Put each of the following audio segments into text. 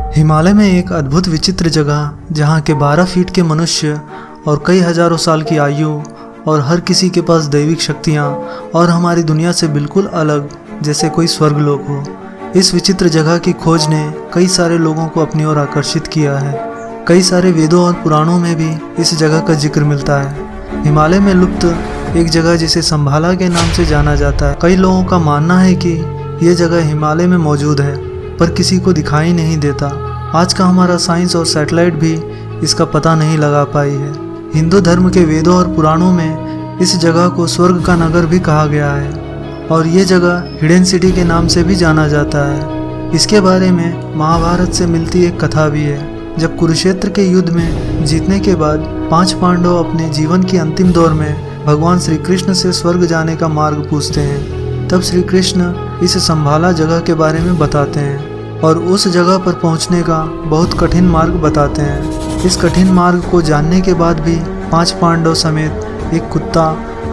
हिमालय में एक अद्भुत विचित्र जगह जहाँ के 12 फीट के मनुष्य और कई हजारों साल की आयु और हर किसी के पास दैविक शक्तियाँ और हमारी दुनिया से बिल्कुल अलग, जैसे कोई स्वर्गलोक हो। इस विचित्र जगह की खोज ने कई सारे लोगों को अपनी ओर आकर्षित किया है। कई सारे वेदों और पुराणों में भी इस जगह का जिक्र मिलता है। हिमालय में लुप्त एक जगह जिसे संभाला के नाम से जाना जाता है। कई लोगों का मानना है कि यह जगह हिमालय में मौजूद है पर किसी को दिखाई नहीं देता। आज का हमारा साइंस और सैटेलाइट भी इसका पता नहीं लगा पाई है। हिंदू धर्म के वेदों और पुराणों में इस जगह को स्वर्ग का नगर भी कहा गया है और ये जगह हिडन सिटी के नाम से भी जाना जाता है। इसके बारे में महाभारत से मिलती एक कथा भी है। जब कुरुक्षेत्र के युद्ध में जीतने के बाद 5 पांडव अपने जीवन की अंतिम दौर में भगवान श्री कृष्ण से स्वर्ग जाने का मार्ग पूछते हैं। तब श्री कृष्ण इस संभाला जगह के बारे में बताते हैं और उस जगह पर पहुंचने का बहुत कठिन मार्ग बताते हैं। इस कठिन मार्ग को जानने के बाद भी 5 पांडव समेत एक कुत्ता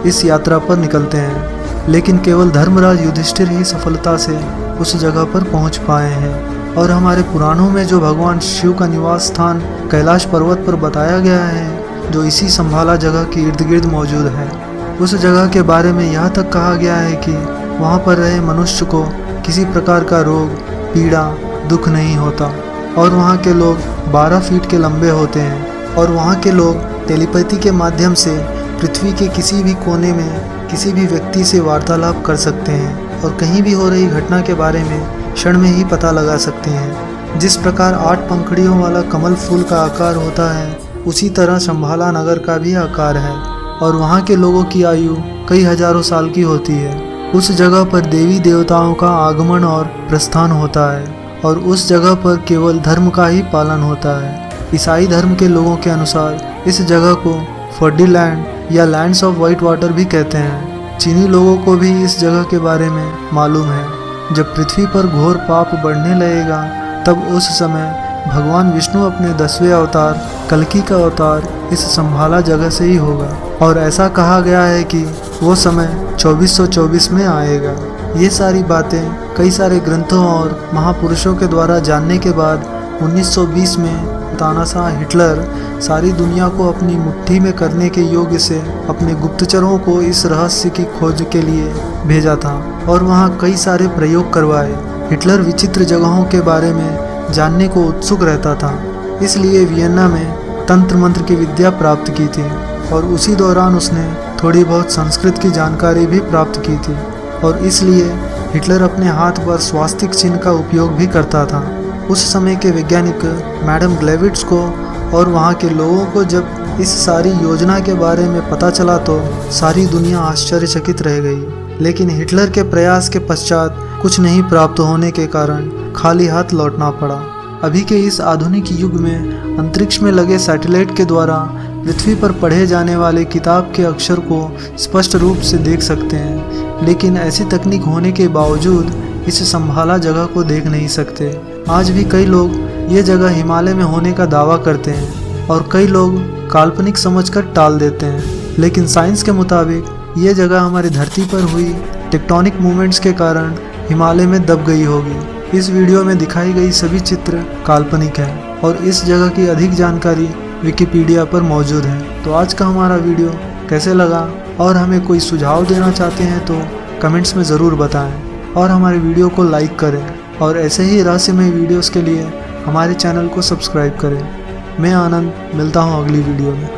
इस यात्रा पर निकलते हैं, लेकिन केवल धर्मराज युधिष्ठिर ही सफलता से उस जगह पर पहुंच पाए हैं। और हमारे पुराणों में जो भगवान शिव का निवास स्थान कैलाश पर्वत पर बताया गया है, जो इसी संभाला जगह के इर्द गिर्द मौजूद है, उस जगह के बारे में यह तक कहा गया है कि वहाँ पर रहे मनुष्य को किसी प्रकार का रोग, पीड़ा, दुख नहीं होता और वहाँ के लोग 12 फीट के लंबे होते हैं और वहाँ के लोग टेलीपैथी के माध्यम से पृथ्वी के किसी भी कोने में किसी भी व्यक्ति से वार्तालाप कर सकते हैं और कहीं भी हो रही घटना के बारे में क्षण में ही पता लगा सकते हैं। जिस प्रकार 8 पंखुड़ियों वाला कमल फूल का आकार होता है, उसी तरह संभाला नगर का भी आकार है और वहाँ के लोगों की आयु कई हजारों साल की होती है। उस जगह पर देवी देवताओं का आगमन और प्रस्थान होता है और उस जगह पर केवल धर्म का ही पालन होता है। ईसाई धर्म के लोगों के अनुसार इस जगह को फर्डी लैंड या लैंड्स ऑफ वाइट वाटर भी कहते हैं। चीनी लोगों को भी इस जगह के बारे में मालूम है। जब पृथ्वी पर घोर पाप बढ़ने लगेगा, तब उस समय भगवान विष्णु अपने 10वें अवतार कल्कि का अवतार इस संभाला जगह से ही होगा और ऐसा कहा गया है कि वो समय 2424 में आएगा। ये सारी बातें कई सारे ग्रंथों और महापुरुषों के द्वारा जानने के बाद 1920 में तानाशाह हिटलर सारी दुनिया को अपनी मुट्ठी में करने के योग्य से अपने गुप्तचरों को इस रहस्य की खोज के लिए भेजा था और वहाँ कई सारे प्रयोग करवाए। हिटलर विचित्र जगहों के बारे में जानने को उत्सुक रहता था, इसलिए वियना में तंत्र मंत्र की विद्या प्राप्त की थी और उसी दौरान उसने थोड़ी बहुत संस्कृत की जानकारी भी प्राप्त की थी और इसलिए हिटलर अपने हाथ पर स्वास्तिक चिन्ह का उपयोग भी करता था। उस समय के वैज्ञानिक मैडम ग्लेविट्स को और वहाँ के लोगों को जब इस सारी योजना के बारे में पता चला तो सारी दुनिया आश्चर्यचकित रह गई। लेकिन हिटलर के प्रयास के पश्चात कुछ नहीं प्राप्त होने के कारण खाली हाथ लौटना पड़ा। अभी के इस आधुनिक युग में अंतरिक्ष में लगे सैटेलाइट के द्वारा पृथ्वी पर पढ़े जाने वाले किताब के अक्षर को स्पष्ट रूप से देख सकते हैं, लेकिन ऐसी तकनीक होने के बावजूद इस संभाला जगह को देख नहीं सकते। आज भी कई लोग ये जगह हिमालय में होने का दावा करते हैं और कई लोग काल्पनिक समझकर टाल देते हैं, लेकिन साइंस के मुताबिक ये जगह हमारी धरती पर हुई टेक्टोनिक मूवमेंट्स के कारण हिमालय में दब गई होगी। इस वीडियो में दिखाई गई सभी चित्र काल्पनिक है और इस जगह की अधिक जानकारी विकिपीडिया पर मौजूद है। तो आज का हमारा वीडियो कैसे लगा और हमें कोई सुझाव देना चाहते हैं तो कमेंट्स में ज़रूर बताएं और हमारे वीडियो को लाइक करें और ऐसे ही रहस्यमय वीडियोस के लिए हमारे चैनल को सब्सक्राइब करें। मैं आनंद मिलता हूँ अगली वीडियो में।